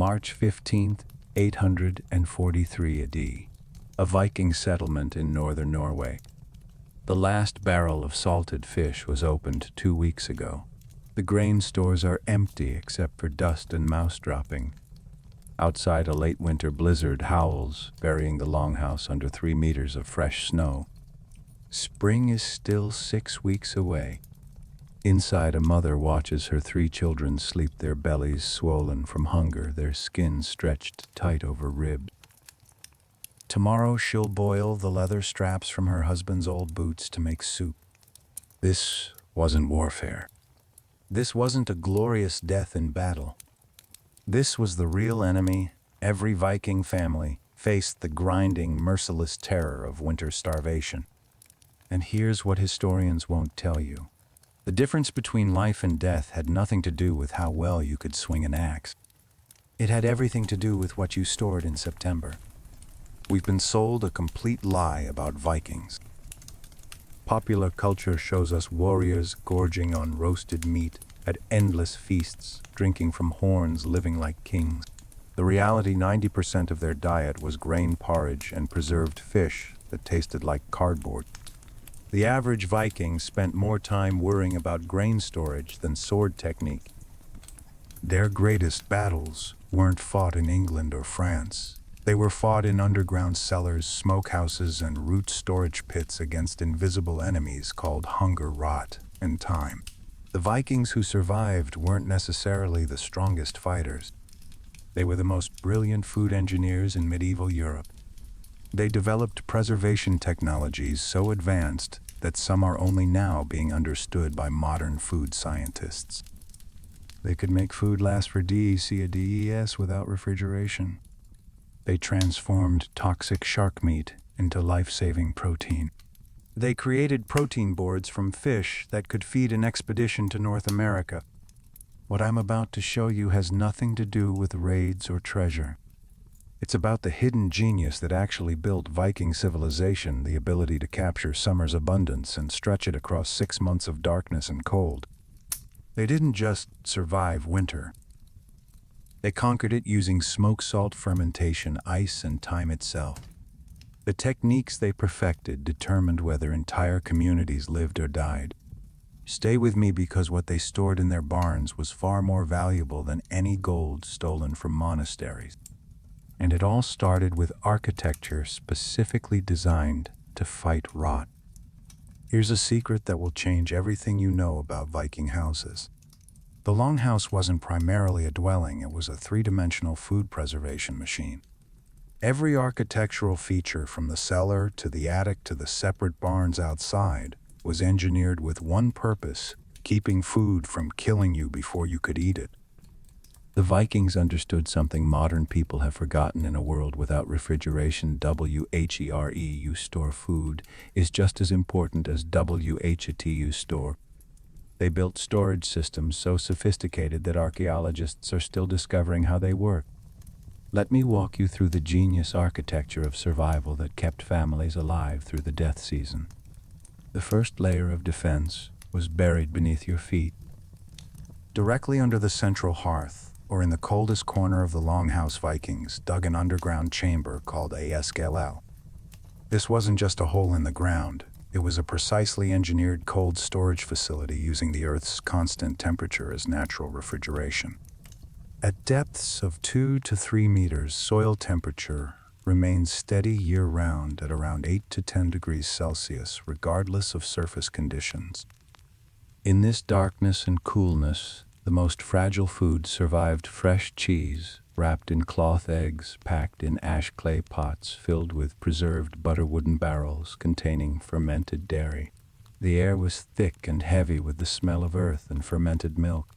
March 15th, 843 AD, a Viking settlement in northern Norway. The last barrel of salted fish was opened 2 weeks ago. The grain stores are empty except for dust and mouse dropping. Outside, a late winter blizzard howls, burying the longhouse under 3 meters of fresh snow. Spring is still 6 weeks away. Inside, a mother watches her 3 children sleep, their bellies swollen from hunger, their skin stretched tight over ribs. Tomorrow she'll boil the leather straps from her husband's old boots to make soup. This wasn't warfare. This wasn't a glorious death in battle. This was the real enemy. Every Viking family faced the grinding, merciless terror of winter starvation. And here's what historians won't tell you. The difference between life and death had nothing to do with how well you could swing an axe. It had everything to do with what you stored in September. We've been sold a complete lie about Vikings. Popular culture shows us warriors gorging on roasted meat at endless feasts, drinking from horns, living like kings. The reality, 90% of their diet was grain porridge and preserved fish that tasted like cardboard. The average Viking spent more time worrying about grain storage than sword technique. Their greatest battles weren't fought in England or France. They were fought in underground cellars, smokehouses, and root storage pits against invisible enemies called hunger, rot, and time. The Vikings who survived weren't necessarily the strongest fighters. They were the most brilliant food engineers in medieval Europe. They developed preservation technologies so advanced that some are only now being understood by modern food scientists. They could make food last for DES without refrigeration. They transformed toxic shark meat into life-saving protein. They created protein boards from fish that could feed an expedition to North America. What I'm about to show you has nothing to do with raids or treasure. It's about the hidden genius that actually built Viking civilization, the ability to capture summer's abundance and stretch it across 6 months of darkness and cold. They didn't just survive winter. They conquered it using smoke salt fermentation, ice, and time itself. The techniques they perfected determined whether entire communities lived or died. Stay with me, because what they stored in their barns was far more valuable than any gold stolen from monasteries. And it all started with architecture specifically designed to fight rot. Here's a secret that will change everything you know about Viking houses. The longhouse wasn't primarily a dwelling, it was a 3-dimensional food preservation machine. Every architectural feature, from the cellar to the attic to the separate barns outside, was engineered with one purpose: keeping food from killing you before you could eat it. The Vikings understood something modern people have forgotten. In a world without refrigeration, WHERE, store food, is just as important as WHAT, store. They built storage systems so sophisticated that archaeologists are still discovering how they work. Let me walk you through the genius architecture of survival that kept families alive through the death season. The first layer of defense was buried beneath your feet. Directly under the central hearth, or in the coldest corner of the longhouse, Vikings dug an underground chamber called a skell. This wasn't just a hole in the ground. It was a precisely engineered cold storage facility using the Earth's constant temperature as natural refrigeration. At depths of 2 to 3 meters, soil temperature remains steady year-round at around 8 to 10 degrees Celsius, regardless of surface conditions. In this darkness and coolness, the most fragile food survived: fresh cheese, wrapped in cloth eggs, packed in ash clay pots filled with preserved butter, wooden barrels containing fermented dairy. The air was thick and heavy with the smell of earth and fermented milk.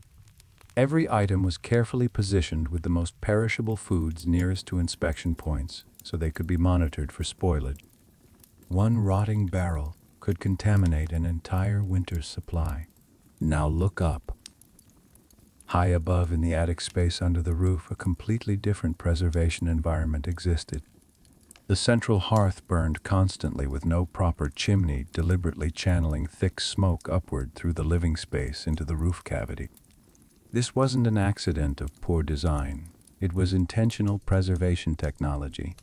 Every item was carefully positioned with the most perishable foods nearest to inspection points so they could be monitored for spoilage. One rotting barrel could contaminate an entire winter's supply. Now look up. High above, in the attic space under the roof, a completely different preservation environment existed. The central hearth burned constantly with no proper chimney, deliberately channeling thick smoke upward through the living space into the roof cavity. This wasn't an accident of poor design. It was intentional preservation technology.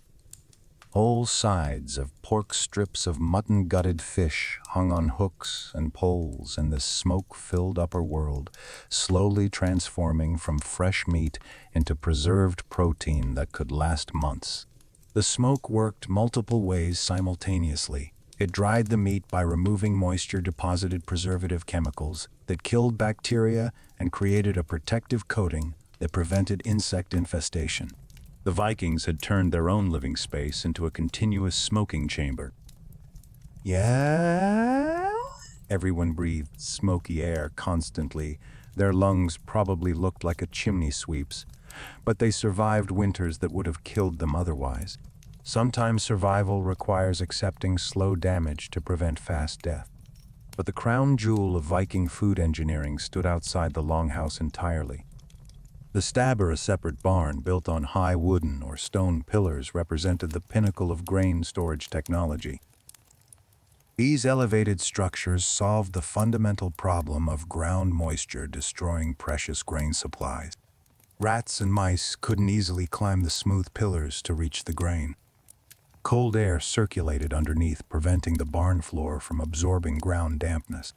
Whole sides of pork strips of mutton-gutted fish hung on hooks and poles in the smoke-filled upper world, slowly transforming from fresh meat into preserved protein that could last months. The smoke worked multiple ways simultaneously. It dried the meat by removing moisture-deposited preservative chemicals that killed bacteria and created a protective coating that prevented insect infestation. The Vikings had turned their own living space into a continuous smoking chamber. Yeah? Everyone breathed smoky air constantly. Their lungs probably looked like a chimney sweep's, but they survived winters that would have killed them otherwise. Sometimes survival requires accepting slow damage to prevent fast death. But the crown jewel of Viking food engineering stood outside the longhouse entirely. The stabber, a separate barn built on high wooden or stone pillars, represented the pinnacle of grain storage technology. These elevated structures solved the fundamental problem of ground moisture destroying precious grain supplies. Rats and mice couldn't easily climb the smooth pillars to reach the grain. Cold air circulated underneath, preventing the barn floor from absorbing ground dampness.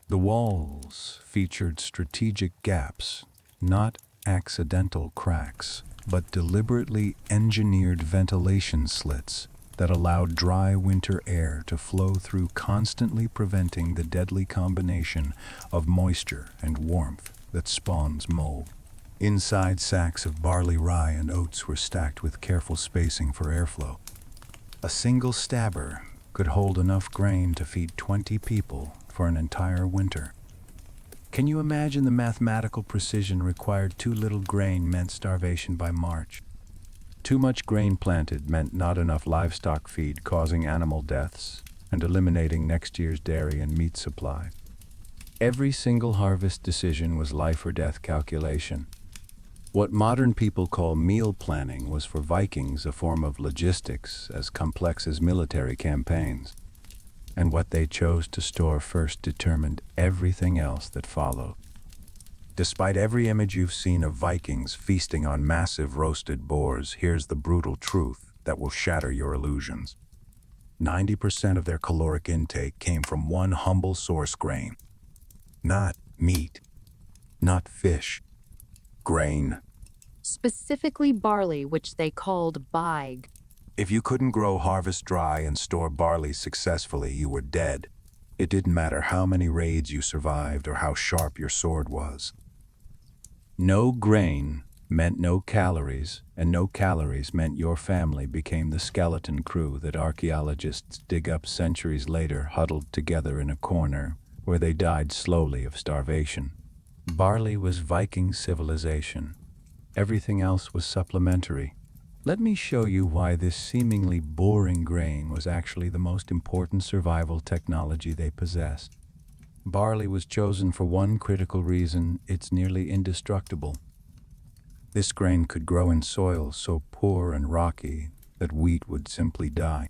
The walls featured strategic gaps, not accidental cracks, but deliberately engineered ventilation slits that allowed dry winter air to flow through, constantly preventing the deadly combination of moisture and warmth that spawns mold. Inside sacks of barley, rye, and oats were stacked with careful spacing for airflow. A single stabber could hold enough grain to feed 20 people for an entire winter. Can you imagine the mathematical precision required? Too little grain meant starvation by March. Too much grain planted meant not enough livestock feed, causing animal deaths and eliminating next year's dairy and meat supply. Every single harvest decision was life or death calculation. What modern people call meal planning was for Vikings a form of logistics as complex as military campaigns. And what they chose to store first determined everything else that followed. Despite every image you've seen of Vikings feasting on massive roasted boars, here's the brutal truth that will shatter your illusions. 90% of their caloric intake came from one humble source: grain. Not meat, not fish, grain. Specifically barley, which they called big. If you couldn't grow, harvest, dry, and store barley successfully, you were dead. It didn't matter how many raids you survived or how sharp your sword was. No grain meant no calories, and no calories meant your family became the skeleton crew that archaeologists dig up centuries later, huddled together in a corner where they died slowly of starvation. Barley was Viking civilization. Everything else was supplementary. Let me show you why this seemingly boring grain was actually the most important survival technology they possessed. Barley was chosen for one critical reason: it's nearly indestructible. This grain could grow in soil so poor and rocky that wheat would simply die.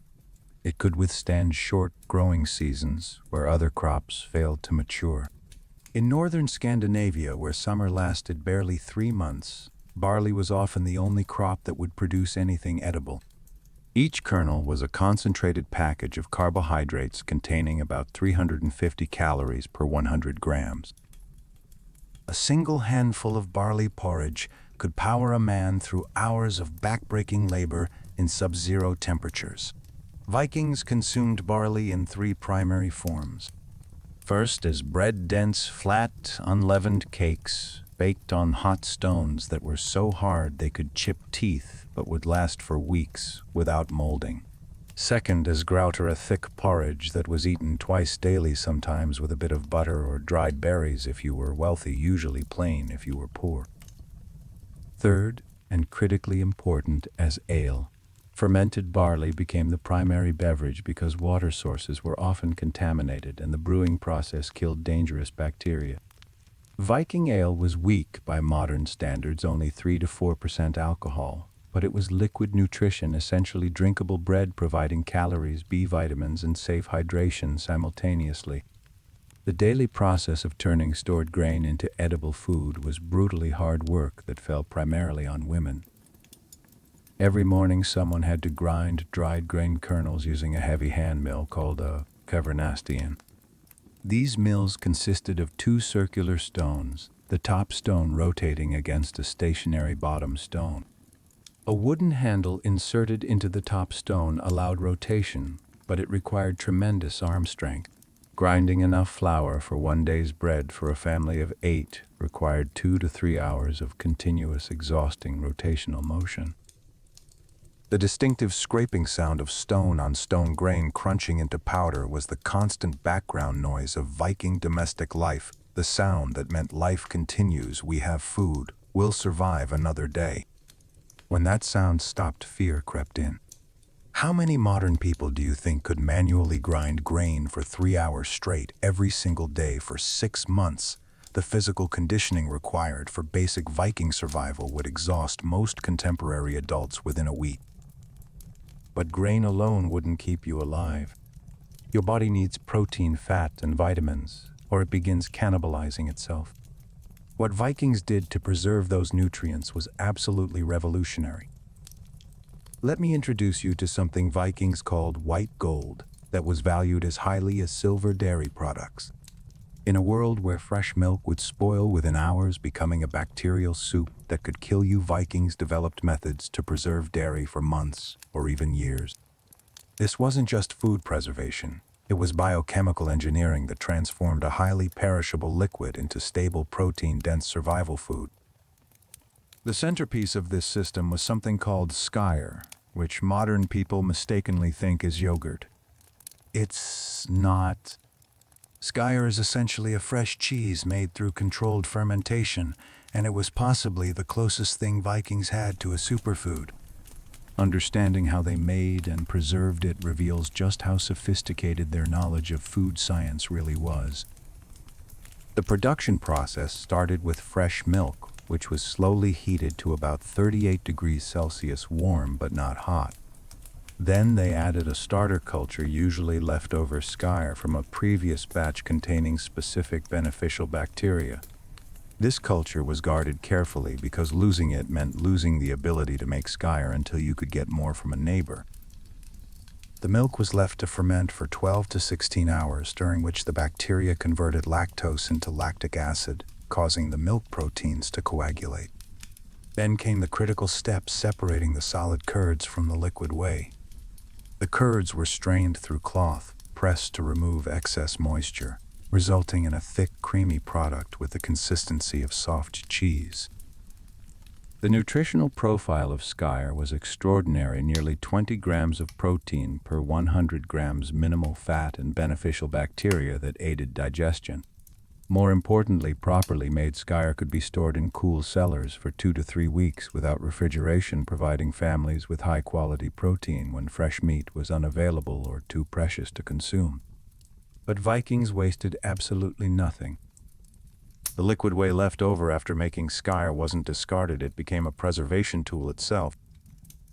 It could withstand short growing seasons where other crops failed to mature. In northern Scandinavia, where summer lasted barely 3 months, barley was often the only crop that would produce anything edible. Each kernel was a concentrated package of carbohydrates containing about 350 calories per 100 grams. A single handful of barley porridge could power a man through hours of backbreaking labor in sub-zero temperatures. Vikings consumed barley in 3 primary forms. First, as bread-dense, flat, unleavened cakes, baked on hot stones that were so hard they could chip teeth but would last for weeks without molding. Second, as grout, or a thick porridge that was eaten twice daily, sometimes with a bit of butter or dried berries if you were wealthy, usually plain if you were poor. Third, and critically important, as ale. Fermented barley became the primary beverage because water sources were often contaminated and the brewing process killed dangerous bacteria. Viking ale was weak by modern standards, only 3 to 4% alcohol, but it was liquid nutrition, essentially drinkable bread providing calories, B vitamins, and safe hydration simultaneously. The daily process of turning stored grain into edible food was brutally hard work that fell primarily on women. Every morning someone had to grind dried grain kernels using a heavy hand mill called a cavernastian. These mills consisted of two circular stones, the top stone rotating against a stationary bottom stone. A wooden handle inserted into the top stone allowed rotation, but it required tremendous arm strength. Grinding enough flour for one day's bread for a family of 8 required 2 to 3 hours of continuous, exhausting rotational motion. The distinctive scraping sound of stone on stone grain crunching into powder was the constant background noise of Viking domestic life, the sound that meant life continues, we have food, we'll survive another day. When that sound stopped, fear crept in. How many modern people do you think could manually grind grain for 3 hours straight every single day for 6 months? The physical conditioning required for basic Viking survival would exhaust most contemporary adults within a week. But grain alone wouldn't keep you alive. Your body needs protein, fat, and vitamins, or it begins cannibalizing itself. What Vikings did to preserve those nutrients was absolutely revolutionary. Let me introduce you to something Vikings called white gold that was valued as highly as silver dairy products. In a world where fresh milk would spoil within hours, becoming a bacterial soup that could kill you, Vikings developed methods to preserve dairy for months or even years. This wasn't just food preservation. It was biochemical engineering that transformed a highly perishable liquid into stable protein-dense survival food. The centerpiece of this system was something called skyr, which modern people mistakenly think is yogurt. It's not. Skyr is essentially a fresh cheese made through controlled fermentation, and it was possibly the closest thing Vikings had to a superfood. Understanding how they made and preserved it reveals just how sophisticated their knowledge of food science really was. The production process started with fresh milk, which was slowly heated to about 38 degrees Celsius, warm but not hot. Then they added a starter culture, usually leftover skyr from a previous batch containing specific beneficial bacteria. This culture was guarded carefully because losing it meant losing the ability to make skyr until you could get more from a neighbor. The milk was left to ferment for 12 to 16 hours, during which the bacteria converted lactose into lactic acid, causing the milk proteins to coagulate. Then came the critical step separating the solid curds from the liquid whey. The curds were strained through cloth, pressed to remove excess moisture, resulting in a thick, creamy product with the consistency of soft cheese. The nutritional profile of skyr was extraordinary, nearly 20 grams of protein per 100 grams minimal fat and beneficial bacteria that aided digestion. More importantly, properly made skyr could be stored in cool cellars for 2 to 3 weeks without refrigeration, providing families with high-quality protein when fresh meat was unavailable or too precious to consume. But Vikings wasted absolutely nothing. The liquid whey left over after making skyr wasn't discarded, it became a preservation tool itself.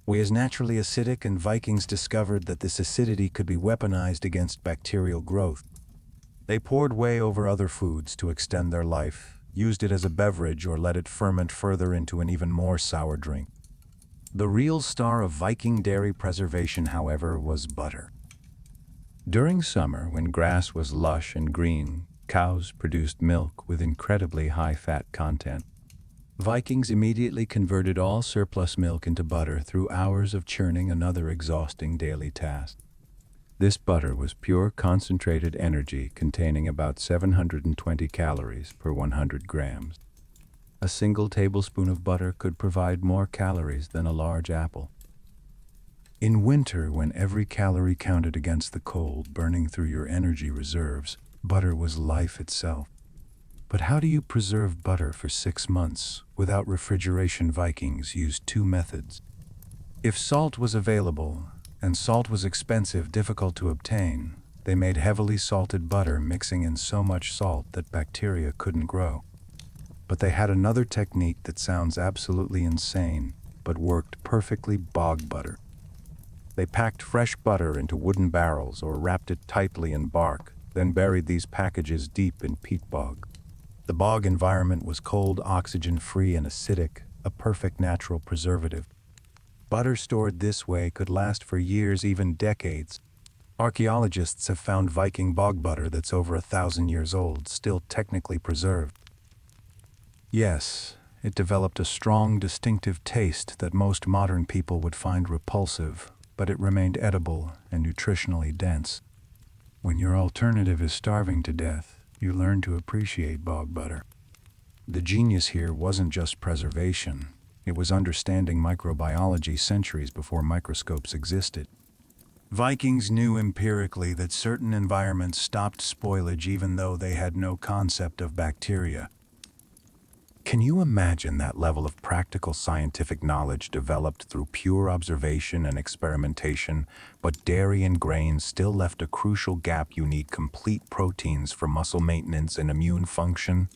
Whey is naturally acidic, and Vikings discovered that this acidity could be weaponized against bacterial growth. They poured whey over other foods to extend their life, used it as a beverage, or let it ferment further into an even more sour drink. The real star of Viking dairy preservation, however, was butter. During summer, when grass was lush and green, cows produced milk with incredibly high fat content. Vikings immediately converted all surplus milk into butter through hours of churning, another exhausting daily task. This butter was pure concentrated energy containing about 720 calories per 100 grams. A single tablespoon of butter could provide more calories than a large apple. In winter, when every calorie counted against the cold, burning through your energy reserves, butter was life itself. But how do you preserve butter for 6 months without refrigeration? Vikings used 2 methods. If salt was available, and salt was expensive, difficult to obtain, they made heavily salted butter, mixing in so much salt that bacteria couldn't grow. But they had another technique that sounds absolutely insane, but worked perfectly: bog butter. They packed fresh butter into wooden barrels or wrapped it tightly in bark, then buried these packages deep in peat bog. The bog environment was cold, oxygen-free, and acidic, a perfect natural preservative. Butter stored this way could last for years, even decades. Archaeologists have found Viking bog butter that's over 1,000 years old, still technically preserved. Yes, it developed a strong, distinctive taste that most modern people would find repulsive, but it remained edible and nutritionally dense. When your alternative is starving to death, you learn to appreciate bog butter. The genius here wasn't just preservation, it was understanding microbiology centuries before microscopes existed. Vikings knew empirically that certain environments stopped spoilage even though they had no concept of bacteria. Can you imagine that level of practical scientific knowledge developed through pure observation and experimentation, but dairy and grains still left a crucial gap? You need complete proteins for muscle maintenance and immune function.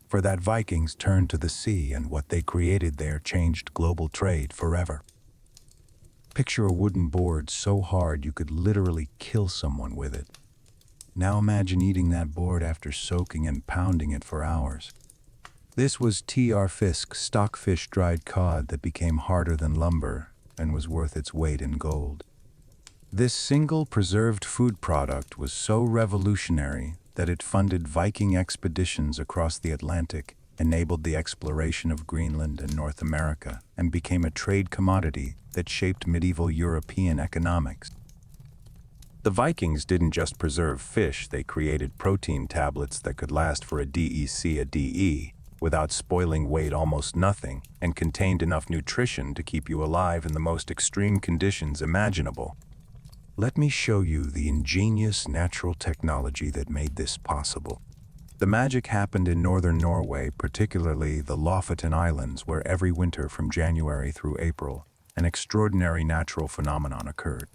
For that, Vikings turned to the sea, and what they created there changed global trade forever. Picture a wooden board so hard you could literally kill someone with it. Now imagine eating that board after soaking and pounding it for hours. This was T.R. Fisk, stockfish dried cod that became harder than lumber and was worth its weight in gold. This single preserved food product was so revolutionary that it funded Viking expeditions across the Atlantic, enabled the exploration of Greenland and North America, and became a trade commodity that shaped medieval European economics. The Vikings didn't just preserve fish, they created protein tablets that could last for a DE without spoiling, weighed almost nothing, and contained enough nutrition to keep you alive in the most extreme conditions imaginable. Let me show you the ingenious natural technology that made this possible. The magic happened in northern Norway, particularly the Lofoten Islands, where every winter from January through April, an extraordinary natural phenomenon occurred.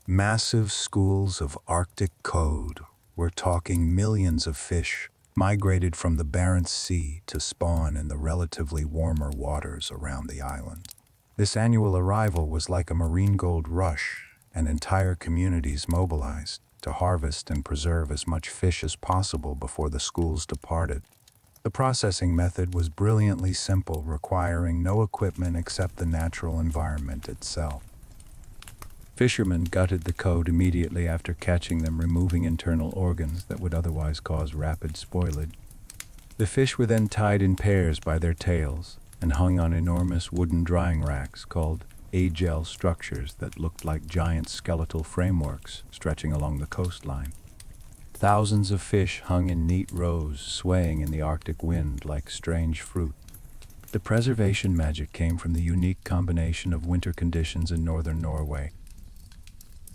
Massive schools of Arctic cod, we're talking millions of fish, migrated from the Barents Sea to spawn in the relatively warmer waters around the island. This annual arrival was like a marine gold rush, and entire communities mobilized to harvest and preserve as much fish as possible before the schools departed. The processing method was brilliantly simple, requiring no equipment except the natural environment itself. Fishermen gutted the cod immediately after catching them, removing internal organs that would otherwise cause rapid spoilage. The fish were then tied in pairs by their tails and hung on enormous wooden drying racks called agel structures that looked like giant skeletal frameworks stretching along the coastline. Thousands of fish hung in neat rows, swaying in the Arctic wind like strange fruit. The preservation magic came from the unique combination of winter conditions in northern Norway.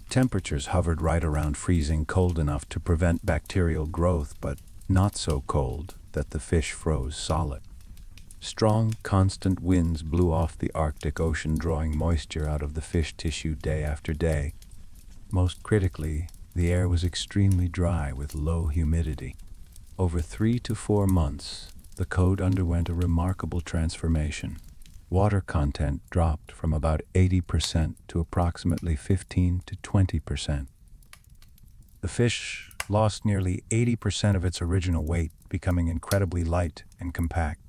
Temperatures hovered right around freezing, cold enough to prevent bacterial growth, but not so cold that the fish froze solid. Strong, constant winds blew off the Arctic Ocean, drawing moisture out of the fish tissue day after day. Most critically, the air was extremely dry with low humidity. Over 3 to 4 months, the cod underwent a remarkable transformation. Water content dropped from about 80% to approximately 15 to 20%. The fish lost nearly 80% of its original weight, becoming incredibly light and compact.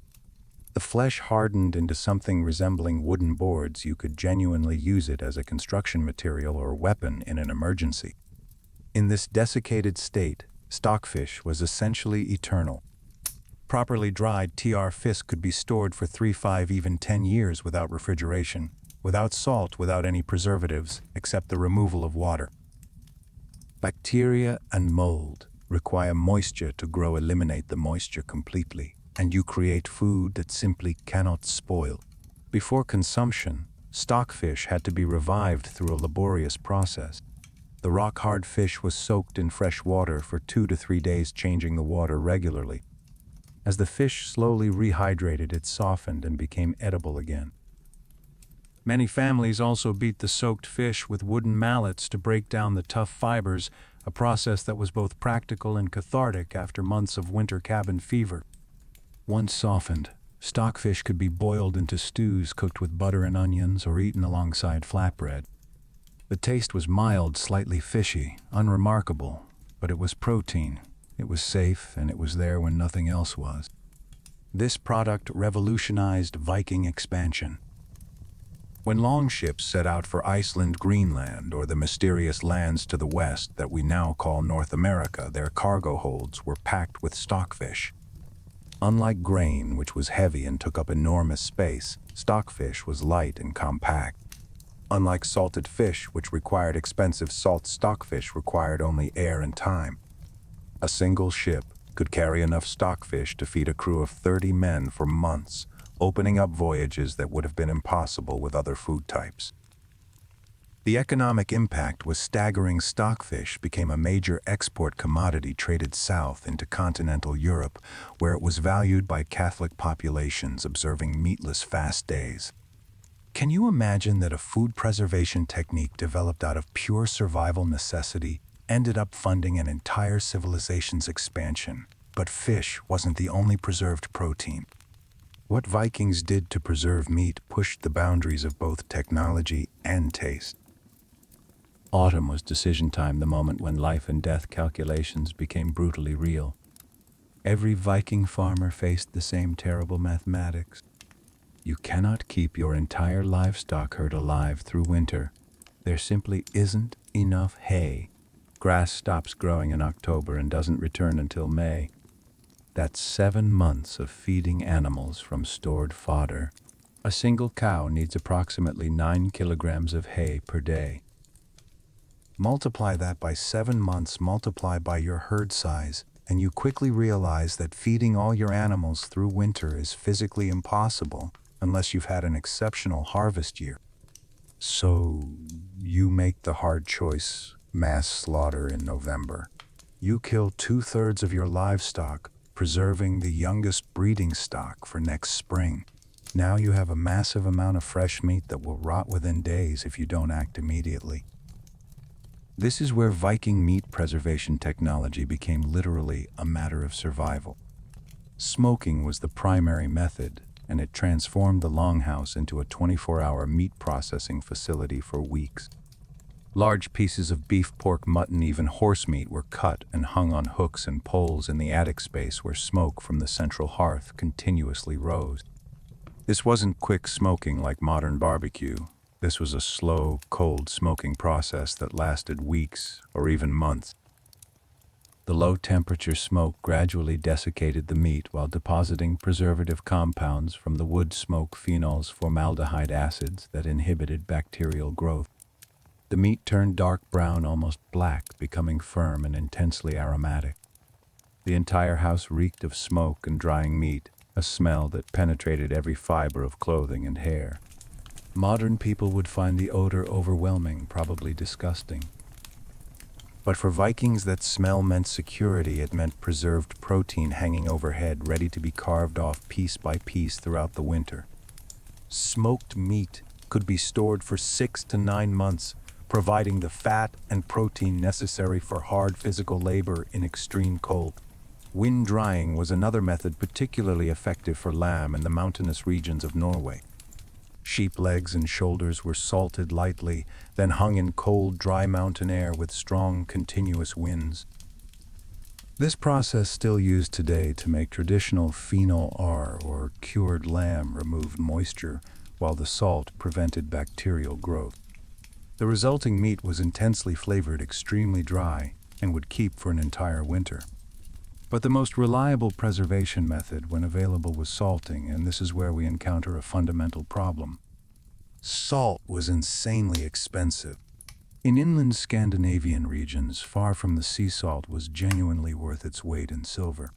The flesh hardened into something resembling wooden boards. You could genuinely use it as a construction material or weapon in an emergency. In this desiccated state, stockfish was essentially eternal. Properly dried, T.R. Fisk could be stored for 3, 5, even 10 years without refrigeration, without salt, without any preservatives, except the removal of water. Bacteria and mold require moisture to grow. Eliminate the moisture completely, and you create food that simply cannot spoil. Before consumption, stockfish had to be revived through a laborious process. The rock-hard fish was soaked in fresh water for 2 to 3 days, changing the water regularly. As the fish slowly rehydrated, it softened and became edible again. Many families also beat the soaked fish with wooden mallets to break down the tough fibers, a process that was both practical and cathartic after months of winter cabin fever. Once softened, stockfish could be boiled into stews cooked with butter and onions or eaten alongside flatbread. The taste was mild, slightly fishy, unremarkable, But it was protein. It was safe, and it was there when nothing else was. This product revolutionized Viking expansion. When longships set out for Iceland, Greenland, or the mysterious lands to the west that we now call North America, their cargo holds were packed with stockfish. Unlike grain, which was heavy and took up enormous space, stockfish was light and compact. Unlike salted fish, which required expensive salt, stockfish required only air and time. A single ship could carry enough stockfish to feed a crew of 30 men for months, opening up voyages that would have been impossible with other food types. The economic impact was staggering. Stockfish became a major export commodity traded south into continental Europe, where it was valued by Catholic populations observing meatless fast days. Can you imagine that a food preservation technique developed out of pure survival necessity ended up funding an entire civilization's expansion? But fish wasn't the only preserved protein. What Vikings did to preserve meat pushed the boundaries of both technology and taste. Autumn was decision time, the moment when life and death calculations became brutally real. Every Viking farmer faced the same terrible mathematics. You cannot keep your entire livestock herd alive through winter. There simply isn't enough hay. Grass stops growing in October and doesn't return until May. That's 7 months of feeding animals from stored fodder. A single cow needs approximately 9 kilograms of hay per day. Multiply that by 7 months, multiply by your herd size, and you quickly realize that feeding all your animals through winter is physically impossible unless you've had an exceptional harvest year. So you make the hard choice: mass slaughter in November. You kill 2/3 of your livestock, preserving the youngest breeding stock for next spring. Now you have a massive amount of fresh meat that will rot within days if you don't act immediately. This is where Viking meat preservation technology became literally a matter of survival. Smoking was the primary method, and it transformed the longhouse into a 24-hour meat processing facility for weeks. Large pieces of beef, pork, mutton, even horse meat were cut and hung on hooks and poles in the attic space where smoke from the central hearth continuously rose. This wasn't quick smoking like modern barbecue. This was a slow, cold smoking process that lasted weeks or even months. The low-temperature smoke gradually desiccated the meat while depositing preservative compounds from the wood smoke, phenols, formaldehyde acids that inhibited bacterial growth. The meat turned dark brown, almost black, becoming firm and intensely aromatic. The entire house reeked of smoke and drying meat, a smell that penetrated every fiber of clothing and hair. Modern people would find the odor overwhelming, probably disgusting. But for Vikings, that smell meant security. It meant preserved protein hanging overhead, ready to be carved off piece by piece throughout the winter. Smoked meat could be stored for 6 to 9 months, providing the fat and protein necessary for hard physical labor in extreme cold. Wind drying was another method particularly effective for lamb in the mountainous regions of Norway. Sheep legs and shoulders were salted lightly, then hung in cold, dry mountain air with strong, continuous winds. This process, still used today to make traditional phenol R or cured lamb, removed moisture, while the salt prevented bacterial growth. The resulting meat was intensely flavored, extremely dry, and would keep for an entire winter. But the most reliable preservation method when available was salting, and this is where we encounter a fundamental problem. Salt was insanely expensive. In inland Scandinavian regions, far from the sea, salt was genuinely worth its weight in silver.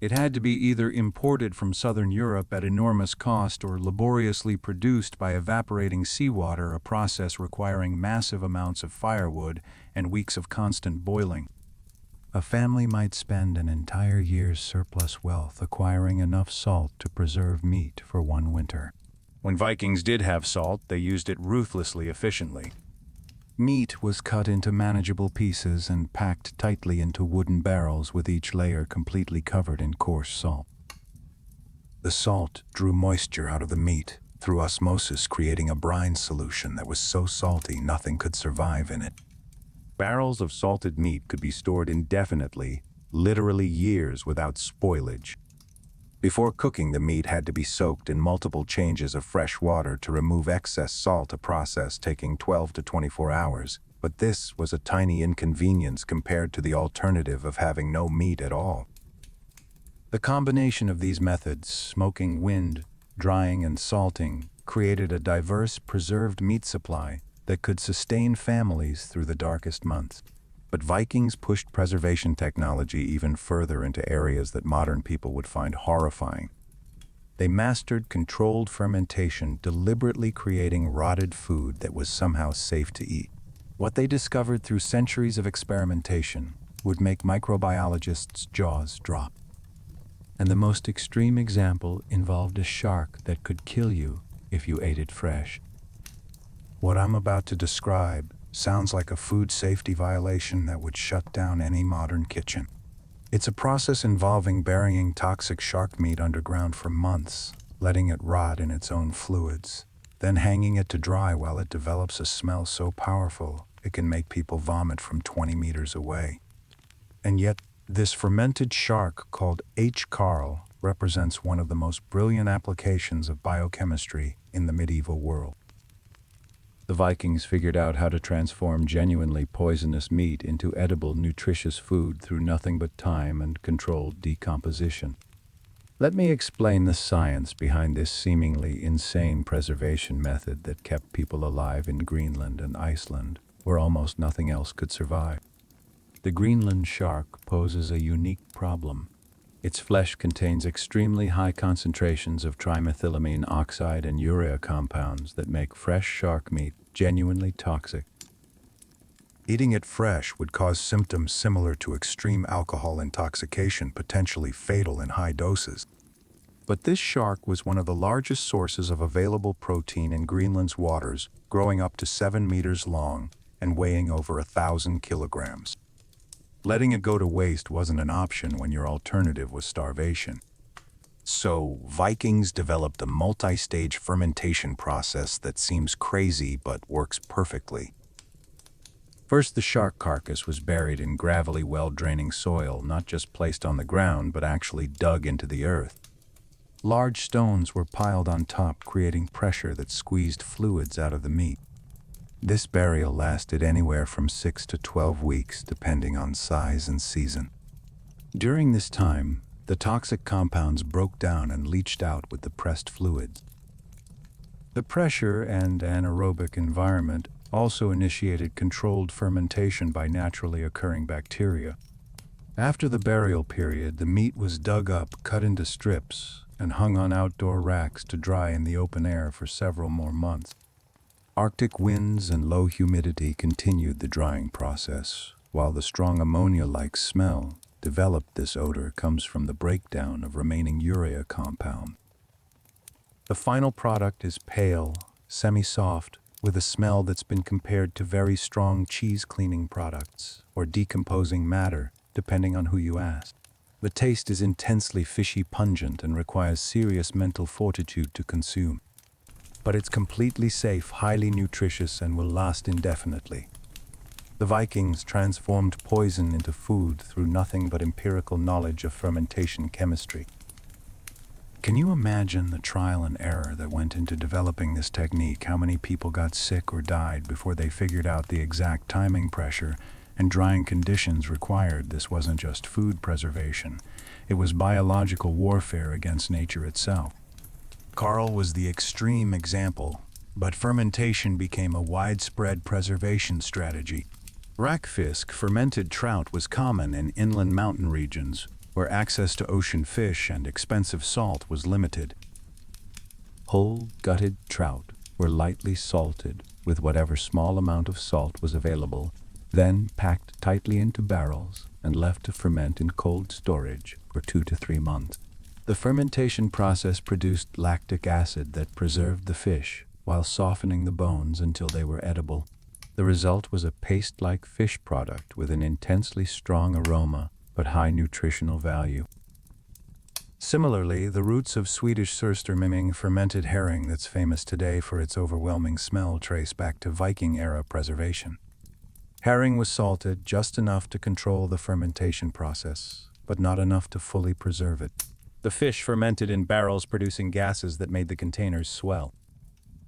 It had to be either imported from southern Europe at enormous cost or laboriously produced by evaporating seawater, a process requiring massive amounts of firewood and weeks of constant boiling. A family might spend an entire year's surplus wealth acquiring enough salt to preserve meat for one winter. When Vikings did have salt, they used it ruthlessly efficiently. Meat was cut into manageable pieces and packed tightly into wooden barrels, with each layer completely covered in coarse salt. The salt drew moisture out of the meat through osmosis, creating a brine solution that was so salty nothing could survive in it. Barrels of salted meat could be stored indefinitely, literally years without spoilage. Before cooking, the meat had to be soaked in multiple changes of fresh water to remove excess salt, a process taking 12 to 24 hours. But this was a tiny inconvenience compared to the alternative of having no meat at all. The combination of these methods, smoking, wind, drying, and salting, created a diverse, preserved meat supply that could sustain families through the darkest months. But Vikings pushed preservation technology even further into areas that modern people would find horrifying. They mastered controlled fermentation, deliberately creating rotted food that was somehow safe to eat. What they discovered through centuries of experimentation would make microbiologists' jaws drop. And the most extreme example involved a shark that could kill you if you ate it fresh. What I'm about to describe sounds like a food safety violation that would shut down any modern kitchen. It's a process involving burying toxic shark meat underground for months, letting it rot in its own fluids, then hanging it to dry while it develops a smell so powerful it can make people vomit from 20 meters away. And yet, this fermented shark, called H. Carl, represents one of the most brilliant applications of biochemistry in the medieval world. The Vikings figured out how to transform genuinely poisonous meat into edible, nutritious food through nothing but time and controlled decomposition. Let me explain the science behind this seemingly insane preservation method that kept people alive in Greenland and Iceland, where almost nothing else could survive. The Greenland shark poses a unique problem. Its flesh contains extremely high concentrations of trimethylamine oxide and urea compounds that make fresh shark meat genuinely toxic. Eating it fresh would cause symptoms similar to extreme alcohol intoxication, potentially fatal in high doses. But this shark was one of the largest sources of available protein in Greenland's waters, growing up to 7 meters long and weighing over 1,000 kilograms. Letting it go to waste wasn't an option when your alternative was starvation. So, Vikings developed a multi-stage fermentation process that seems crazy but works perfectly. First, the shark carcass was buried in gravelly, well-draining soil, not just placed on the ground, but actually dug into the earth. Large stones were piled on top, creating pressure that squeezed fluids out of the meat. This burial lasted anywhere from 6 to 12 weeks, depending on size and season. During this time, the toxic compounds broke down and leached out with the pressed fluids. The pressure and anaerobic environment also initiated controlled fermentation by naturally occurring bacteria. After the burial period, the meat was dug up, cut into strips, and hung on outdoor racks to dry in the open air for several more months. Arctic winds and low humidity continued the drying process, while the strong ammonia-like smell developed. This odor comes from the breakdown of remaining urea compound. The final product is pale, semi-soft, with a smell that's been compared to very strong cheese cleaning products or decomposing matter, depending on who you ask. The taste is intensely fishy pungent and requires serious mental fortitude to consume. But it's completely safe, highly nutritious, and will last indefinitely. The Vikings transformed poison into food through nothing but empirical knowledge of fermentation chemistry. Can you imagine the trial and error that went into developing this technique? How many people got sick or died before they figured out the exact timing, pressure, and drying conditions required? This wasn't just food preservation. It was biological warfare against nature itself. Carl was the extreme example, but fermentation became a widespread preservation strategy. Rackfisk, fermented trout, was common in inland mountain regions where access to ocean fish and expensive salt was limited. Whole, gutted trout were lightly salted with whatever small amount of salt was available, then packed tightly into barrels and left to ferment in cold storage for 2 to 3 months. The fermentation process produced lactic acid that preserved the fish while softening the bones until they were edible. The result was a paste-like fish product with an intensely strong aroma but high nutritional value. Similarly, the roots of Swedish surströmming, fermented herring that's famous today for its overwhelming smell, trace back to Viking-era preservation. Herring was salted just enough to control the fermentation process, but not enough to fully preserve it. The fish fermented in barrels, producing gases that made the containers swell.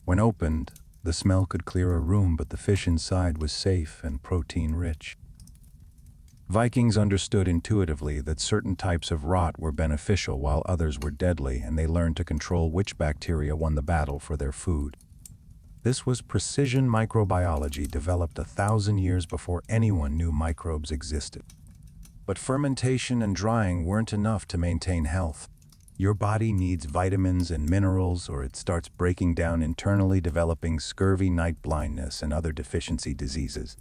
When opened, the smell could clear a room, but the fish inside was safe and protein-rich. Vikings understood intuitively that certain types of rot were beneficial while others were deadly, and they learned to control which bacteria won the battle for their food. This was precision microbiology developed 1,000 years before anyone knew microbes existed. But fermentation and drying weren't enough to maintain health. Your body needs vitamins and minerals, or it starts breaking down internally, developing scurvy, night blindness, and other deficiency diseases.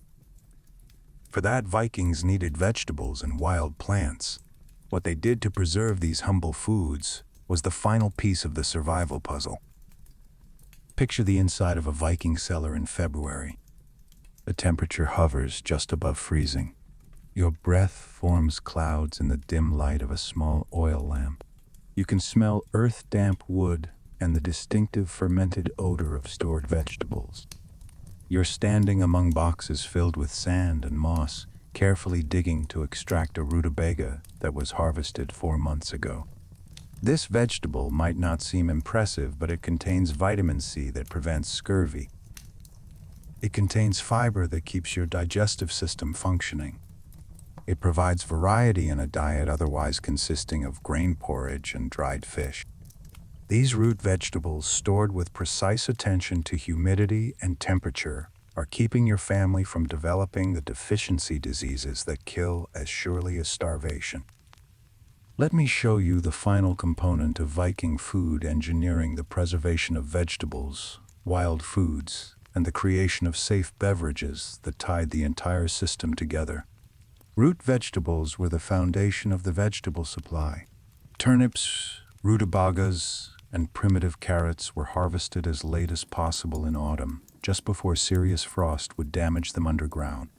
For that, Vikings needed vegetables and wild plants. What they did to preserve these humble foods was the final piece of the survival puzzle. Picture the inside of a Viking cellar in February. The temperature hovers just above freezing. Your breath forms clouds in the dim light of a small oil lamp. You can smell earth-damp wood and the distinctive fermented odor of stored vegetables. You're standing among boxes filled with sand and moss, carefully digging to extract a rutabaga that was harvested 4 months ago. This vegetable might not seem impressive, but it contains vitamin C that prevents scurvy. It contains fiber that keeps your digestive system functioning. It provides variety in a diet otherwise consisting of grain porridge and dried fish. These root vegetables, stored with precise attention to humidity and temperature, are keeping your family from developing the deficiency diseases that kill as surely as starvation. Let me show you the final component of Viking food engineering: the preservation of vegetables, wild foods, and the creation of safe beverages that tied the entire system together. Root vegetables were the foundation of the vegetable supply. Turnips, rutabagas, and primitive carrots were harvested as late as possible in autumn, just before serious frost would damage them underground.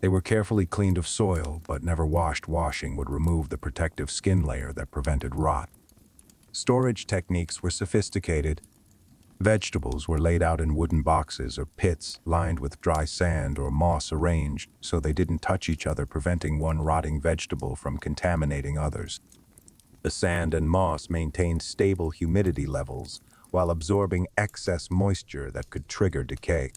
They were carefully cleaned of soil, but never washed. Washing would remove the protective skin layer that prevented rot. Storage techniques were sophisticated. Vegetables were laid out in wooden boxes or pits lined with dry sand or moss, arranged so they didn't touch each other, preventing one rotting vegetable from contaminating others. The sand and moss maintained stable humidity levels while absorbing excess moisture that could trigger decay.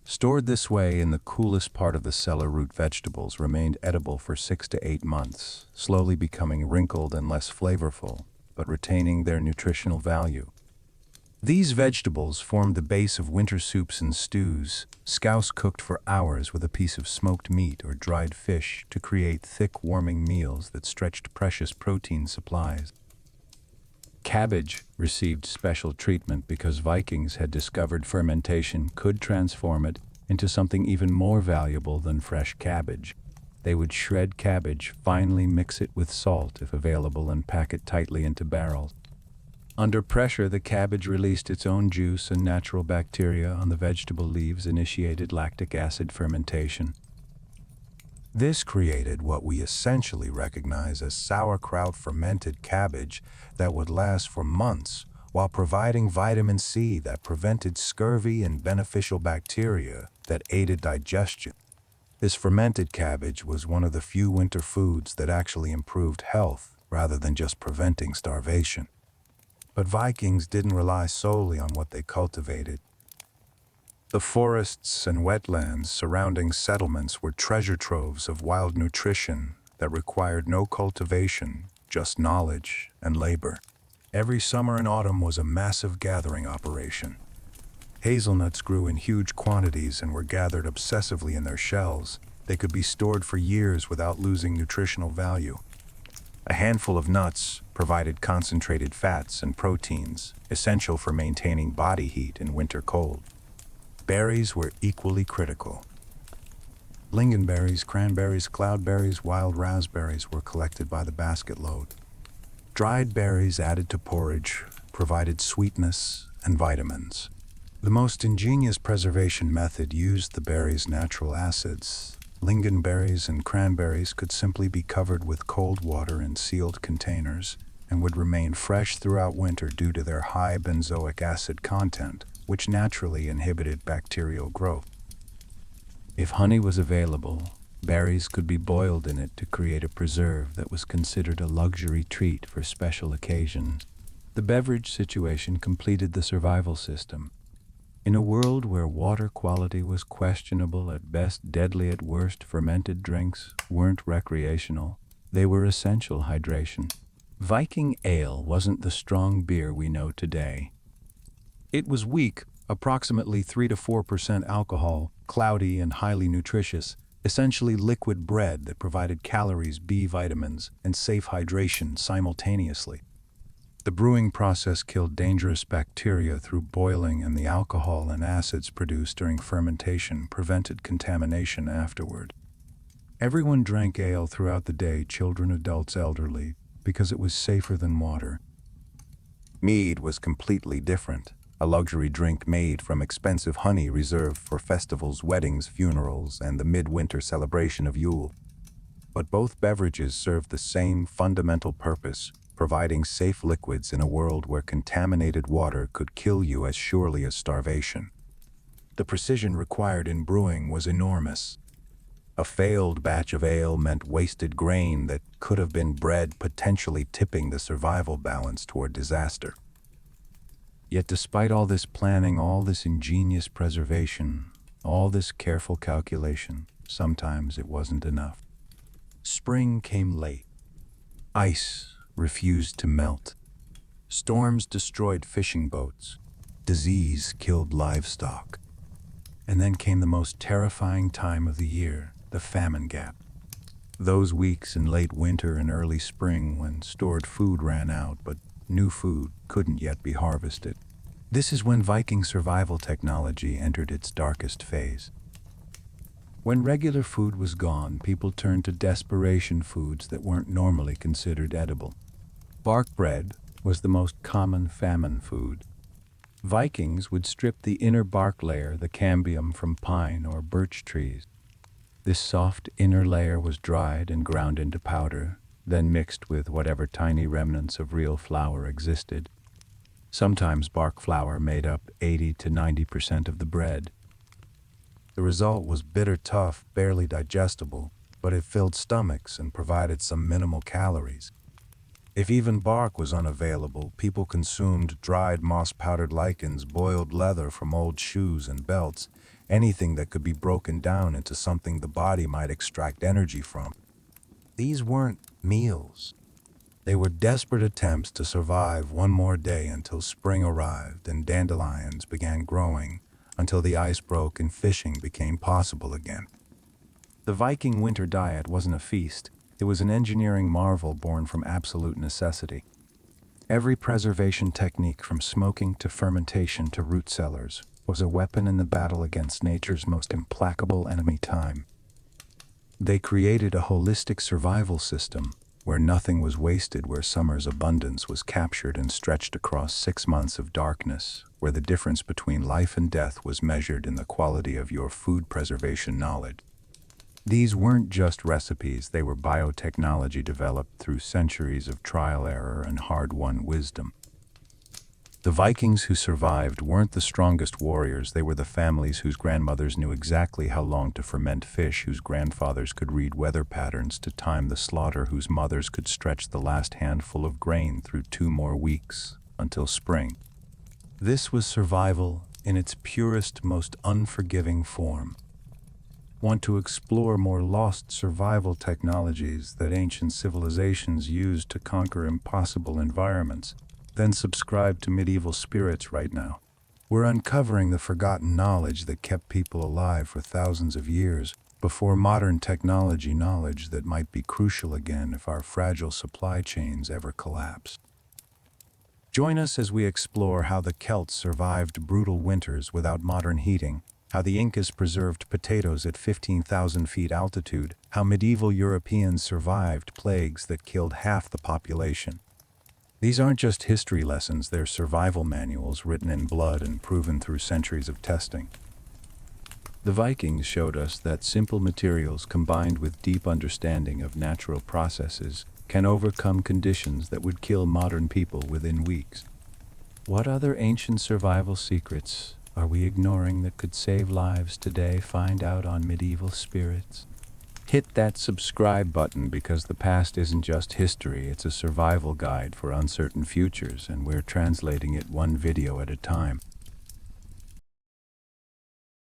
Stored this way in the coolest part of the cellar, root vegetables remained edible for 6 to 8 months, slowly becoming wrinkled and less flavorful, but retaining their nutritional value. These vegetables formed the base of winter soups and stews, scouse cooked for hours with a piece of smoked meat or dried fish to create thick, warming meals that stretched precious protein supplies. Cabbage received special treatment because Vikings had discovered fermentation could transform it into something even more valuable than fresh cabbage. They would shred cabbage, finely mix it with salt if available, and pack it tightly into barrels. Under pressure, the cabbage released its own juice, and natural bacteria on the vegetable leaves initiated lactic acid fermentation. This created what we essentially recognize as sauerkraut fermented cabbage that would last for months while providing vitamin C that prevented scurvy and beneficial bacteria that aided digestion. This fermented cabbage was one of the few winter foods that actually improved health rather than just preventing starvation. But Vikings didn't rely solely on what they cultivated. The forests and wetlands surrounding settlements were treasure troves of wild nutrition that required no cultivation, just knowledge and labor. Every summer and autumn was a massive gathering operation. Hazelnuts grew in huge quantities and were gathered obsessively in their shells. They could be stored for years without losing nutritional value. A handful of nuts provided concentrated fats and proteins, essential for maintaining body heat in winter cold. Berries were equally critical. Lingonberries, cranberries, cloudberries, wild raspberries were collected by the basket load. Dried berries added to porridge provided sweetness and vitamins. The most ingenious preservation method used the berries' natural acids. Lingonberries and cranberries could simply be covered with cold water in sealed containers and would remain fresh throughout winter due to their high benzoic acid content, which naturally inhibited bacterial growth. If honey was available, berries could be boiled in it to create a preserve that was considered a luxury treat for special occasions. The beverage situation completed the survival system. In a world where water quality was questionable at best, deadly at worst, fermented drinks weren't recreational. They were essential hydration. Viking ale wasn't the strong beer we know today. It was weak, approximately 3 to 4% alcohol, cloudy and highly nutritious, essentially liquid bread that provided calories, B vitamins, and safe hydration simultaneously. The brewing process killed dangerous bacteria through boiling, and the alcohol and acids produced during fermentation prevented contamination afterward. Everyone drank ale throughout the day, children, adults, elderly, because it was safer than water. Mead was completely different, a luxury drink made from expensive honey reserved for festivals, weddings, funerals, and the midwinter celebration of Yule. But both beverages served the same fundamental purpose, providing safe liquids in a world where contaminated water could kill you as surely as starvation. The precision required in brewing was enormous. A failed batch of ale meant wasted grain that could have been bread, potentially tipping the survival balance toward disaster. Yet despite all this planning, all this ingenious preservation, all this careful calculation, sometimes it wasn't enough. Spring came late. Ice refused to melt. Storms destroyed fishing boats. Disease killed livestock. And then came the most terrifying time of the year, the famine gap. Those weeks in late winter and early spring when stored food ran out, but new food couldn't yet be harvested. This is when Viking survival technology entered its darkest phase. When regular food was gone, people turned to desperation foods that weren't normally considered edible. Bark bread was the most common famine food. Vikings would strip the inner bark layer, the cambium, from pine or birch trees. This soft inner layer was dried and ground into powder, then mixed with whatever tiny remnants of real flour existed. Sometimes bark flour made up 80 to 90% of the bread. The result was bitter, tough, barely digestible, but it filled stomachs and provided some minimal calories. If even bark was unavailable, people consumed dried moss-powdered lichens, boiled leather from old shoes and belts, anything that could be broken down into something the body might extract energy from. These weren't meals. They were desperate attempts to survive one more day until spring arrived and dandelions began growing, until the ice broke and fishing became possible again. The Viking winter diet wasn't a feast. It was an engineering marvel born from absolute necessity. Every preservation technique, from smoking to fermentation to root cellars, was a weapon in the battle against nature's most implacable enemy, time. They created a holistic survival system where nothing was wasted, where summer's abundance was captured and stretched across 6 months of darkness, where the difference between life and death was measured in the quality of your food preservation knowledge. These weren't just recipes, they were biotechnology developed through centuries of trial, error, and hard-won wisdom. The Vikings who survived weren't the strongest warriors, they were the families whose grandmothers knew exactly how long to ferment fish, whose grandfathers could read weather patterns to time the slaughter, whose mothers could stretch the last handful of grain through 2 more weeks, until spring. This was survival in its purest, most unforgiving form. Want to explore more lost survival technologies that ancient civilizations used to conquer impossible environments? Then subscribe to Medieval Spirits right now. We're uncovering the forgotten knowledge that kept people alive for thousands of years before modern technology, knowledge that might be crucial again if our fragile supply chains ever collapse. Join us as we explore how the Celts survived brutal winters without modern heating, how the Incas preserved potatoes at 15,000 feet altitude, how medieval Europeans survived plagues that killed half the population. These aren't just history lessons, they're survival manuals written in blood and proven through centuries of testing. The Vikings showed us that simple materials combined with deep understanding of natural processes can overcome conditions that would kill modern people within weeks. What other ancient survival secrets are we ignoring that could save lives today? Find out on medieval spirits. Hit that subscribe button because the past isn't just history, it's a survival guide for uncertain futures, and we're translating it one video at a time.